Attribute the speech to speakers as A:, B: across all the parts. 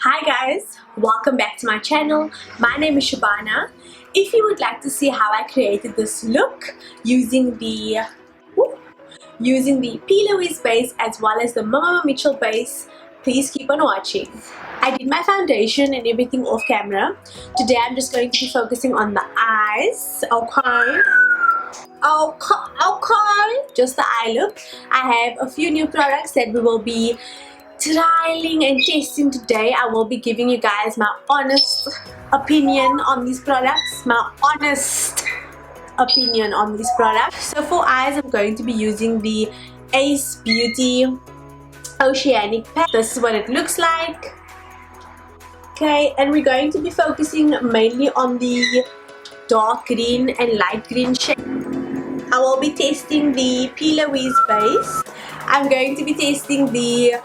A: Hi guys, welcome back to my channel. My name is Shabana. If you would like to see how I created this look using the Plouise base as well as the Mmmmitchell base, please keep on watching. I did my foundation and everything off camera. Today I'm just going to be focusing on the eyes. Okay, just the eye look. I have a few new products that we will be trialing and testing today. I will be giving you guys my honest opinion on these products. So for eyes, I'm going to be using the Ace Beaute Oceanic Palette. This is what it looks like. Okay, and we're going to be focusing mainly on the dark green and light green shade. I will be testing the Plouise base. I'm going to be testing the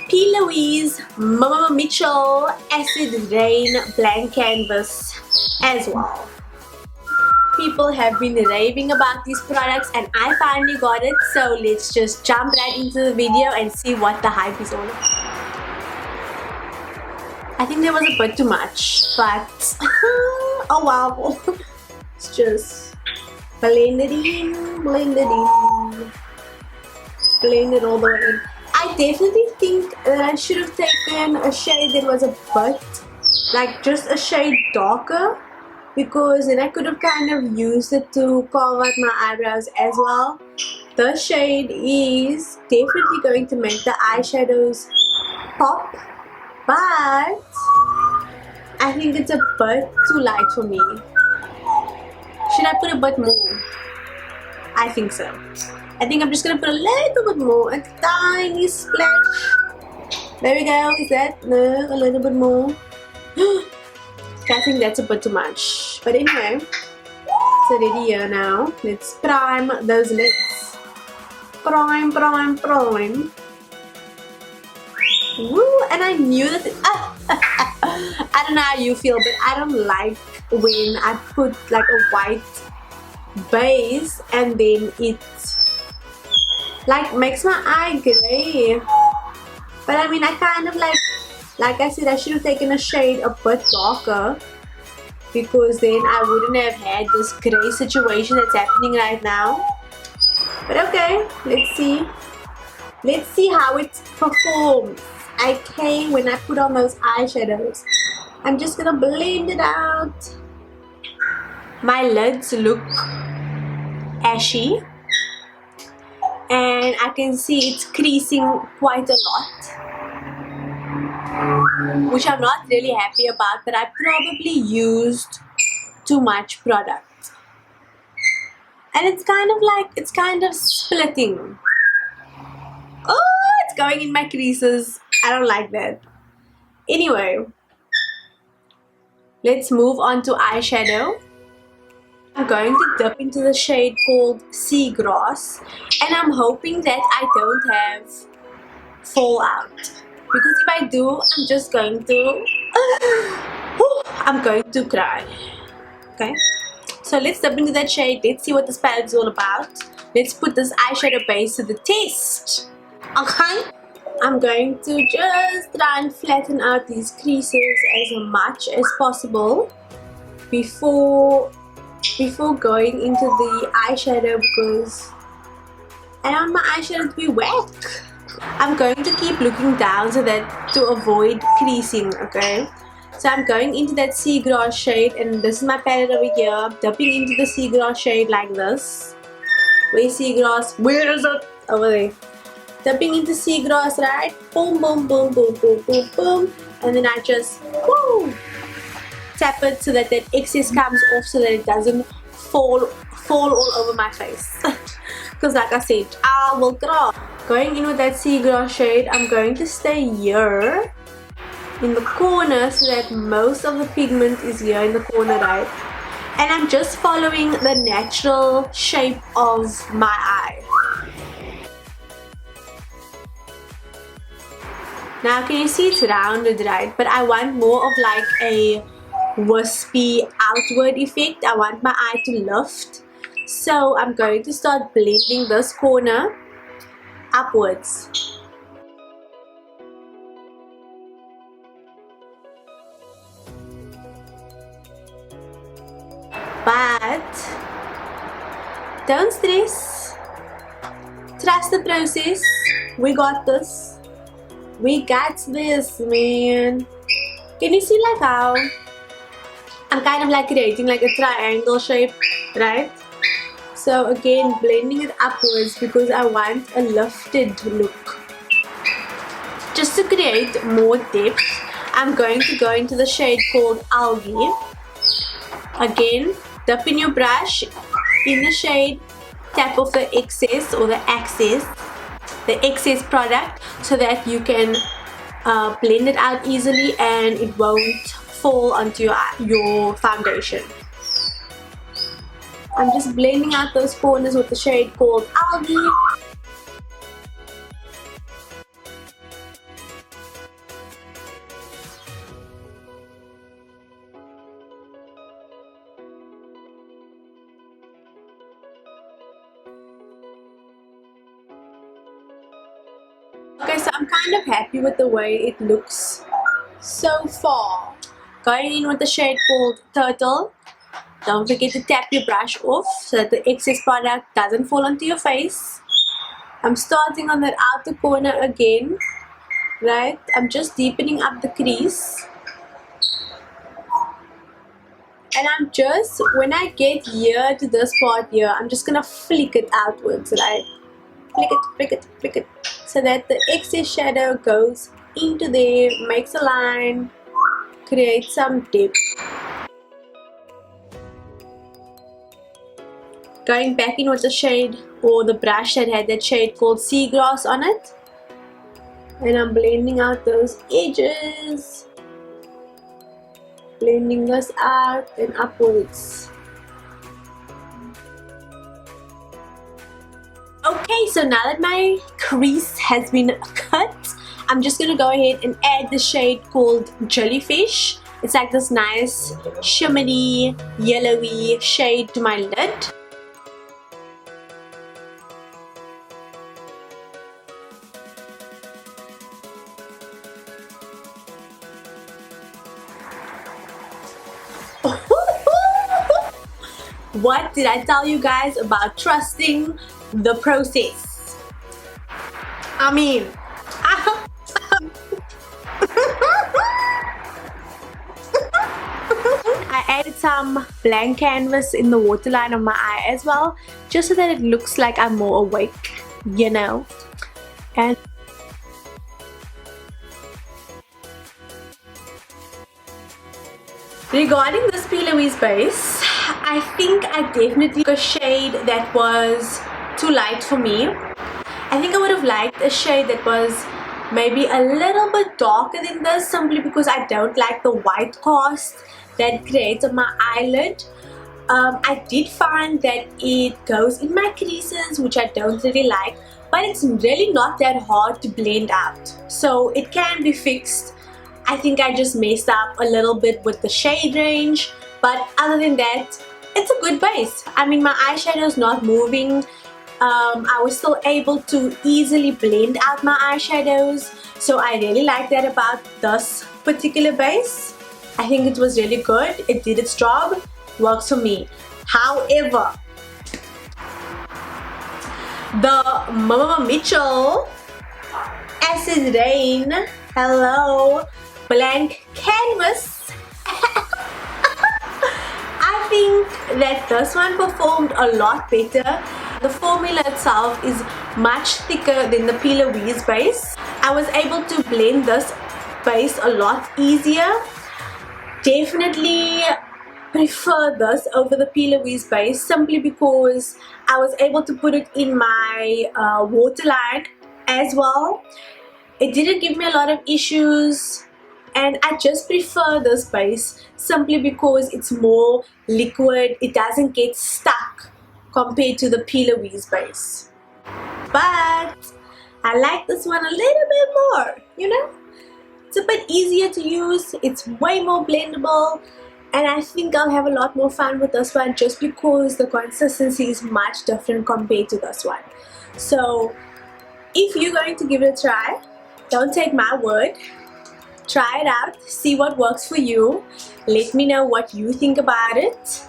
A: Plouise Mmmmitchell Acid Rain Blank Canvas as well. People have been raving about these products and I finally got it, so let's just jump right into the video and see what the hype is all about. I think there was a bit too much, but oh wow. Let's just blend it in, blend it all the way in. I definitely think that I should have taken a shade that was a bit, like just a shade darker, because then I could have kind of used it to carve out my eyebrows as well. The shade is definitely going to make the eyeshadows pop, but I think it's a bit too light for me. Should I put a bit more? I think so. I think I'm just gonna put a little bit more, a tiny splash. There we go. Is that? No, a little bit more. I think that's a bit too much. But anyway, it's already here now. Let's prime those lips. Prime. Woo! And I knew that. I don't know how you feel, but I don't like when I put like a white base and then it like makes my eye gray. But I mean, I kind of like I said, I should have taken a shade a bit darker, because then I wouldn't have had this gray situation that's happening right now. But okay, let's see how it performs. Okay, when I put on those eyeshadows, I'm just gonna blend it out. My lids look ashy, and I can see it's creasing quite a lot, which I'm not really happy about, but I probably used too much product, and it's kind of splitting. Oh, it's going in my creases. I don't like that. Anyway, let's move on to eyeshadow. I'm going to dip into the shade called Seagrass, and I'm hoping that I don't have fallout, because if I do, I'm just going to I'm going to cry. Okay, so let's dip into that shade. Let's see what this palette is all about. Let's put this eyeshadow base to the test. Okay, I'm going to just try and flatten out these creases as much as possible before going into the eyeshadow, because I don't want my eyeshadow to be wet. I'm going to keep looking down to avoid creasing. Okay, so I'm going into that Seagrass shade, and this is my palette over here, dipping into the Seagrass shade like this. Where's Seagrass? Where is it? Over there. Dipping into Seagrass, right? Boom, boom, boom, boom, boom, boom, boom, and then I just tap it so that excess comes off, so that it doesn't fall all over my face. Because like I said, I will cry. Going in with that Seagrass shade, I'm going to stay here in the corner so that most of the pigment is here in the corner, right? And I'm just following the natural shape of my eye. Now can you see it's rounded, right? But I want more of like a wispy outward effect. I want my eye to lift, so I'm going to start blending this corner upwards. Don't stress. Trust the process. We got this. We got this, man. Can you see like how I'm kind of like creating like a triangle shape, right? So again, blending it upwards because I want a lifted look. Just to create more depth, I'm going to go into the shade called Algae. Again, dip in your brush in the shade, tap off the excess or the excess product so that you can blend it out easily and it won't fall onto your foundation. I'm just blending out those corners with the shade called Algae. Okay, so I'm kind of happy with the way it looks so far. Going in with the shade called Turtle. Don't forget to tap your brush off so that the excess product doesn't fall onto your face. I'm starting on that outer corner again, right? I'm just deepening up the crease. And I'm just, when I get here to this part here, I'm just gonna flick it outwards, right? Flick it, flick it, flick it. So that the excess shadow goes into there, makes a line, creates some depth. Going back in with the shade or the brush that had that shade called Seagrass on it. And I'm blending out those edges. Blending this out and upwards. Okay, so now that my crease has been cut, I'm just going to go ahead and add the shade called Jellyfish. It's like this nice shimmery, yellowy shade to my lid. What did I tell you guys about trusting the process? I mean, I added some blank canvas in the waterline of my eye as well, just so that it looks like I'm more awake, you know. And regarding this Plouise base, I think I definitely took a shade that was too light for me. I think I would have liked a shade that was maybe a little bit darker than this, simply because I don't like the white cast that creates on my eyelid. I did find that it goes in my creases, which I don't really like, but it's really not that hard to blend out, so it can be fixed. I think I just messed up a little bit with the shade range, but other than that, it's a good base. I mean, my eyeshadow is not moving. I was still able to easily blend out my eyeshadows, so I really like that about this particular base. I think it was really good. It did its job, works for me. However, the Mmmmitchell Acid Rain, hello, blank canvas. I think that this one performed a lot better. The formula itself is much thicker than the Plouise base. I was able to blend this base a lot easier. Definitely prefer this over the Plouise base, simply because I was able to put it in my waterline as well. It didn't give me a lot of issues, and I just prefer this base simply because it's more liquid. It doesn't get stuck compared to the Plouise base. But I like this one a little bit more, you know. It's a bit easier to use, it's way more blendable, and I think I'll have a lot more fun with this one just because the consistency is much different compared to this one. So if you're going to give it a try, don't take my word. Try it out, see what works for you. Let me know what you think about it.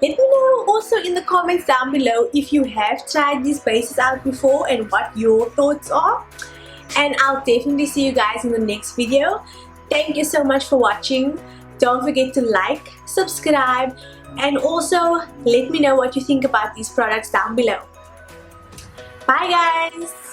A: Let me know also in the comments down below if you have tried these bases out before and what your thoughts are. And I'll definitely see you guys in the next video. Thank you so much for watching. Don't forget to like, subscribe, and also let me know what you think about these products down below. Bye guys!